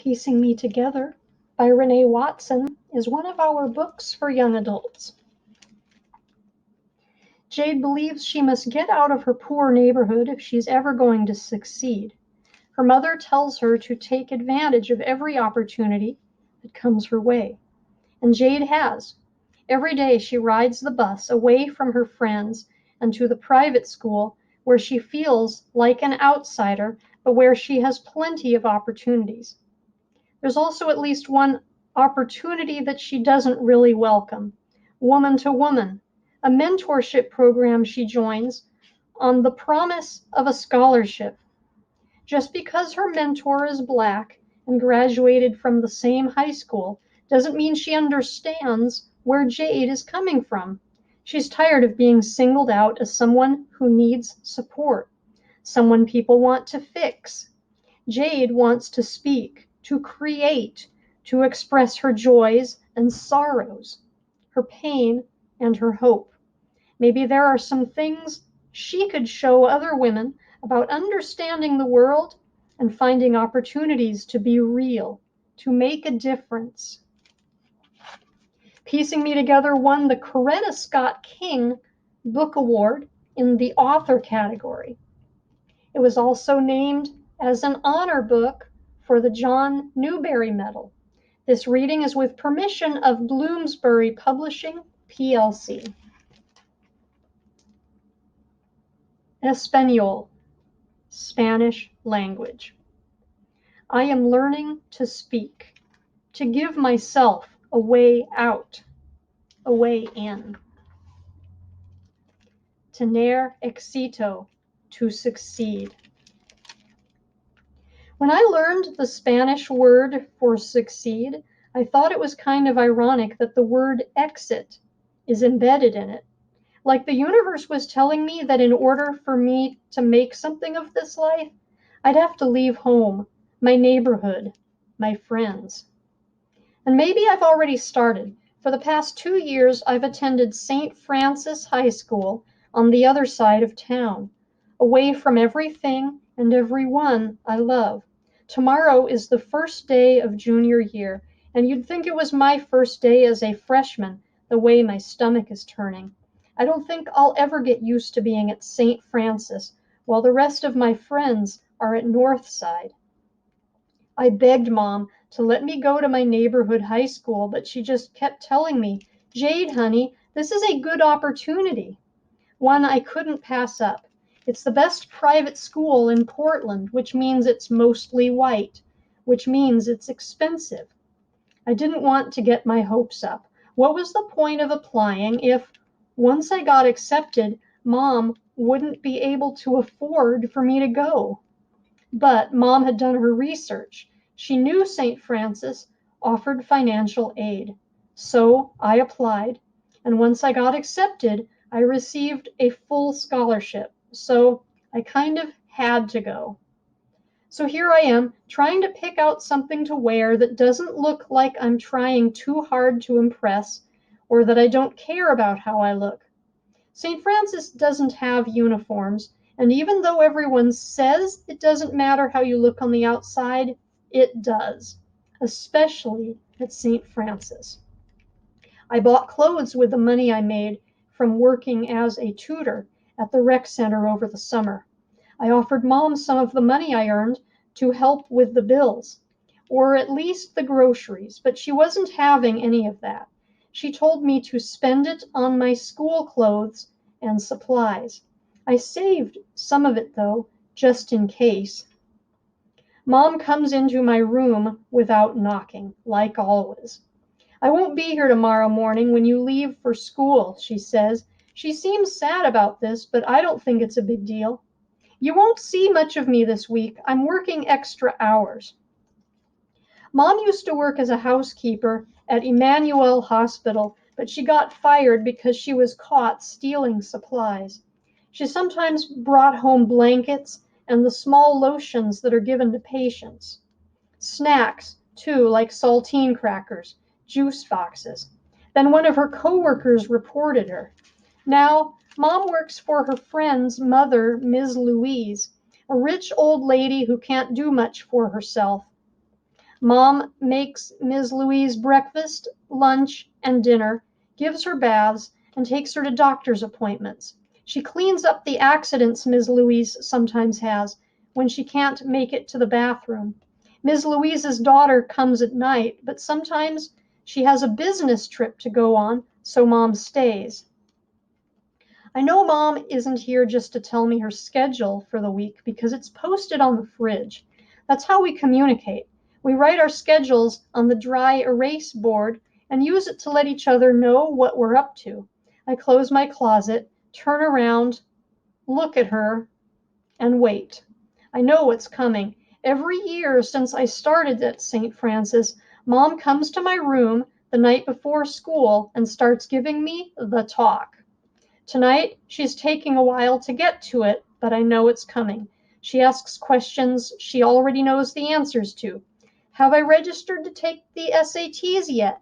Piecing Me Together by Renee Watson is one of our books for young adults. Jade believes she must get out of her poor neighborhood if she's ever going to succeed. Her mother tells her to take advantage of every opportunity that comes her way. And Jade has. Every day she rides the bus away from her friends and to the private school where she feels like an outsider, but where she has plenty of opportunities. There's also at least one opportunity that she doesn't really welcome, Woman to Woman, a mentorship program she joins on the promise of a scholarship. Just because her mentor is Black and graduated from the same high school doesn't mean she understands where Jade is coming from. She's tired of being singled out as someone who needs support, someone people want to fix. Jade wants to speak, to create, to express her joys and sorrows, her pain and her hope. Maybe there are some things she could show other women about understanding the world and finding opportunities to be real, to make a difference. Piecing Me Together won the Coretta Scott King Book Award in the author category. It was also named as an honor book for the John Newbery Medal. This reading is with permission of Bloomsbury Publishing, plc. Español, Spanish language. I am learning to speak, to give myself a way out, a way in. Tener éxito, to succeed. When I learned the Spanish word for succeed, I thought it was kind of ironic that the word exit is embedded in it. Like the universe was telling me that in order for me to make something of this life, I'd have to leave home, my neighborhood, my friends. And maybe I've already started. For the past 2 years, I've attended St. Francis High School on the other side of town, away from everything and everyone I love. Tomorrow is the first day of junior year, and you'd think it was my first day as a freshman, the way my stomach is turning. I don't think I'll ever get used to being at St. Francis while the rest of my friends are at Northside. I begged Mom to let me go to my neighborhood high school, but she just kept telling me, Jade, honey, this is a good opportunity, one I couldn't pass up. It's the best private school in Portland, which means it's mostly white, which means it's expensive. I didn't want to get my hopes up. What was the point of applying if, once I got accepted, Mom wouldn't be able to afford for me to go? But Mom had done her research. She knew St. Francis offered financial aid. So I applied, and once I got accepted, I received a full scholarship. So I kind of had to go. So here I am, trying to pick out something to wear that doesn't look like I'm trying too hard to impress, or that I don't care about how I look. St. Francis doesn't have uniforms, and even though everyone says it doesn't matter how you look on the outside, it does, especially at St. Francis. I bought clothes with the money I made from working as a tutor at the rec center over the summer. I offered Mom some of the money I earned to help with the bills, or at least the groceries, but she wasn't having any of that. She told me to spend it on my school clothes and supplies. I saved some of it, though, just in case. Mom comes into my room without knocking, like always. I won't be here tomorrow morning when you leave for school, she says. She seems sad about this, but I don't think it's a big deal. You won't see much of me this week. I'm working extra hours. Mom used to work as a housekeeper at Emmanuel Hospital, but she got fired because she was caught stealing supplies. She sometimes brought home blankets and the small lotions that are given to patients. Snacks, too, like saltine crackers, juice boxes. Then one of her coworkers reported her. Now, Mom works for her friend's mother, Ms. Louise, a rich old lady who can't do much for herself. Mom makes Ms. Louise breakfast, lunch, and dinner, gives her baths, and takes her to doctor's appointments. She cleans up the accidents Ms. Louise sometimes has when she can't make it to the bathroom. Ms. Louise's daughter comes at night, but sometimes she has a business trip to go on, so Mom stays. I know Mom isn't here just to tell me her schedule for the week because it's posted on the fridge. That's how we communicate. We write our schedules on the dry erase board and use it to let each other know what we're up to. I close my closet, turn around, look at her, and wait. I know what's coming. Every year since I started at St. Francis, Mom comes to my room the night before school and starts giving me the talk. Tonight, she's taking a while to get to it, but I know it's coming. She asks questions she already knows the answers to. Have I registered to take the SATs yet?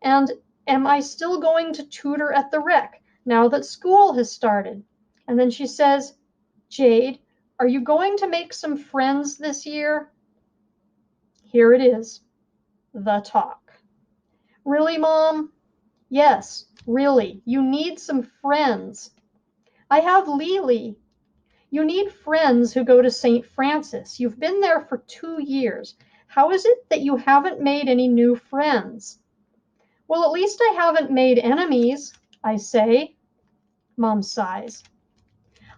And am I still going to tutor at the rec now that school has started? And then she says, Jade, are you going to make some friends this year? Here it is, the talk. Really, Mom? Yes, really. You need some friends. I have Lily. You need friends who go to St. Francis. You've been there for 2 years. How is it that you haven't made any new friends? Well, at least I haven't made enemies, I say. Mom sighs.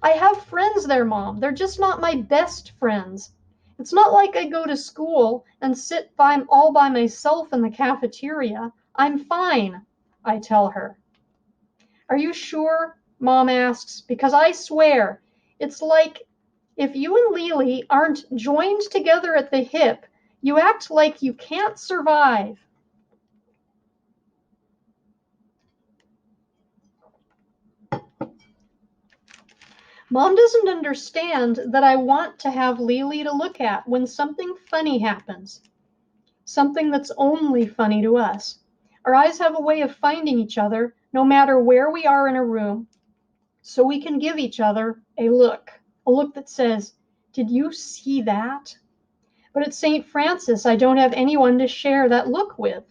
I have friends there, Mom. They're just not my best friends. It's not like I go to school and sit all by myself in the cafeteria. I'm fine, I tell her. Are you sure? Mom asks, because I swear, it's like if you and Lily aren't joined together at the hip, you act like you can't survive. Mom doesn't understand that I want to have Lily to look at when something funny happens, something that's only funny to us. Our eyes have a way of finding each other no matter where we are in a room, so we can give each other a look that says, did you see that? But at St. Francis, I don't have anyone to share that look with.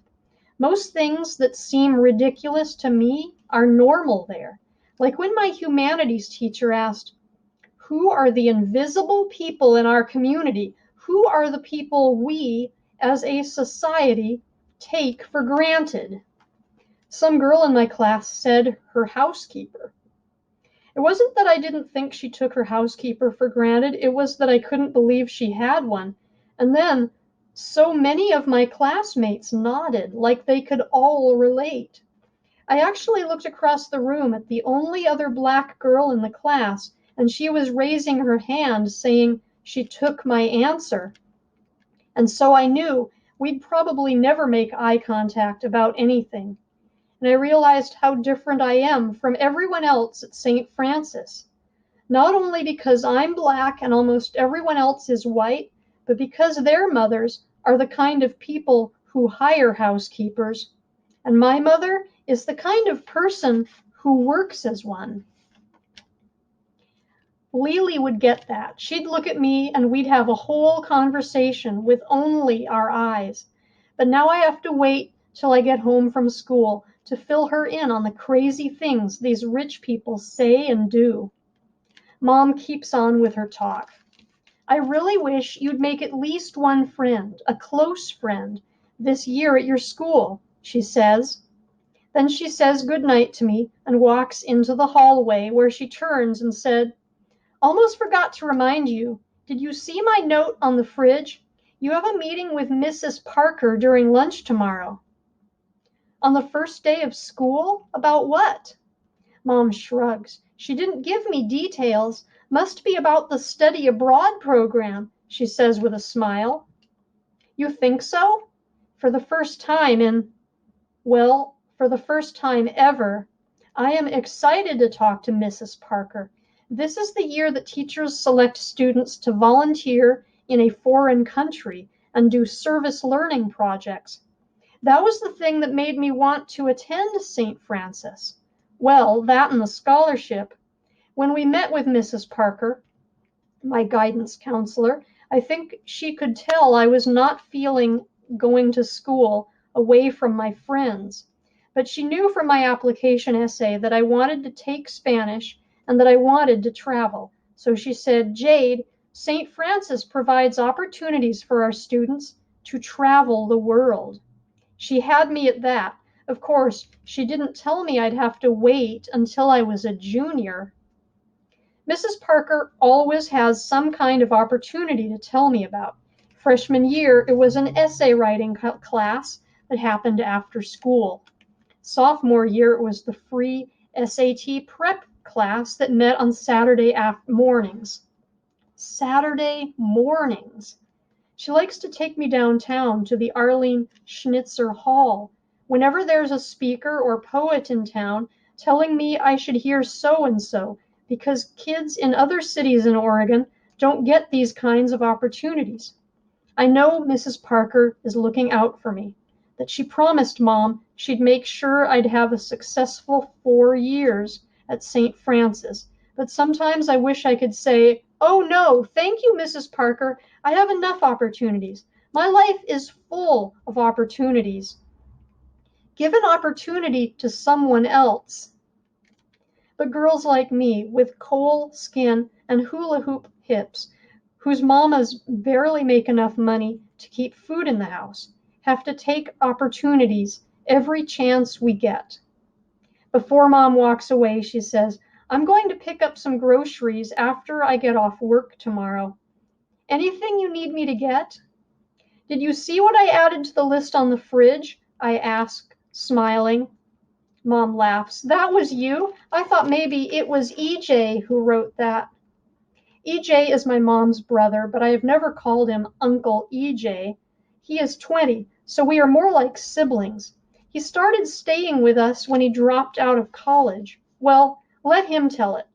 Most things that seem ridiculous to me are normal there. Like when my humanities teacher asked, who are the invisible people in our community? Who are the people we, as a society, take for granted? Some girl in my class said her housekeeper. It wasn't that I didn't think she took her housekeeper for granted, it was that I couldn't believe she had one. And then so many of my classmates nodded like they could all relate. I actually looked across the room at the only other black girl in the class, and she was raising her hand saying she took my answer. And so I knew we'd probably never make eye contact about anything. And I realized how different I am from everyone else at St. Francis. Not only because I'm black and almost everyone else is white, but because their mothers are the kind of people who hire housekeepers. And my mother is the kind of person who works as one. Lily would get that. She'd look at me and we'd have a whole conversation with only our eyes. But now I have to wait till I get home from school to fill her in on the crazy things these rich people say and do. Mom keeps on with her talk. I really wish you'd make at least one friend, a close friend, this year at your school, she says. Then she says goodnight to me and walks into the hallway where she turns and said, almost forgot to remind you, did you see my note on the fridge? You have a meeting with Mrs. Parker during lunch tomorrow. On the first day of school? About what? Mom shrugs. She didn't give me details. Must be about the study abroad program, she says with a smile. You think so? For the first time for the first time ever, I am excited to talk to Mrs. Parker. This is the year that teachers select students to volunteer in a foreign country and do service learning projects. That was the thing that made me want to attend St. Francis. Well, that and the scholarship. When we met with Mrs. Parker, my guidance counselor, I think she could tell I was not feeling going to school away from my friends. But she knew from my application essay that I wanted to take Spanish and that I wanted to travel. So she said, Jade, St. Francis provides opportunities for our students to travel the world. She had me at that. Of course, she didn't tell me I'd have to wait until I was a junior. Mrs. Parker always has some kind of opportunity to tell me about. Freshman year, it was an essay writing class that happened after school. Sophomore year, it was the free SAT prep class that met on Saturday mornings. Saturday mornings. She likes to take me downtown to the Arlene Schnitzer Hall. Whenever there's a speaker or poet in town telling me I should hear so-and-so, because kids in other cities in Oregon don't get these kinds of opportunities. I know Mrs. Parker is looking out for me, that she promised Mom she'd make sure I'd have a successful 4 years at St. Francis. But sometimes I wish I could say, oh no, thank you, Mrs. Parker. I have enough opportunities. My life is full of opportunities. Give an opportunity to someone else. But girls like me, with coal skin and hula hoop hips, whose mamas barely make enough money to keep food in the house, have to take opportunities every chance we get. Before Mom walks away, she says, I'm going to pick up some groceries after I get off work tomorrow. Anything you need me to get? Did you see what I added to the list on the fridge? I ask, smiling. Mom laughs. That was you? I thought maybe it was EJ who wrote that. EJ is my mom's brother, but I have never called him Uncle EJ. He is 20, so we are more like siblings. He started staying with us when he dropped out of college. Well, let him tell it.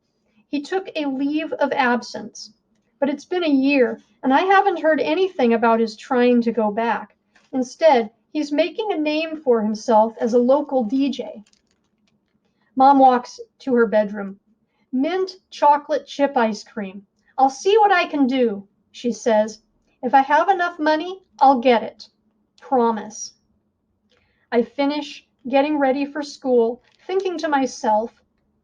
He took a leave of absence. But it's been a year, and I haven't heard anything about his trying to go back. Instead, he's making a name for himself as a local DJ. Mom walks to her bedroom. Mint chocolate chip ice cream. I'll see what I can do, she says. If I have enough money, I'll get it. Promise. I finish getting ready for school, thinking to myself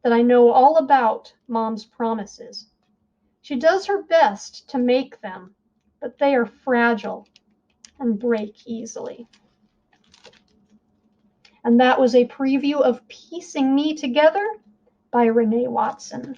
that I know all about Mom's promises. She does her best to make them, but they are fragile and break easily. And that was a preview of Piecing Me Together by Renee Watson.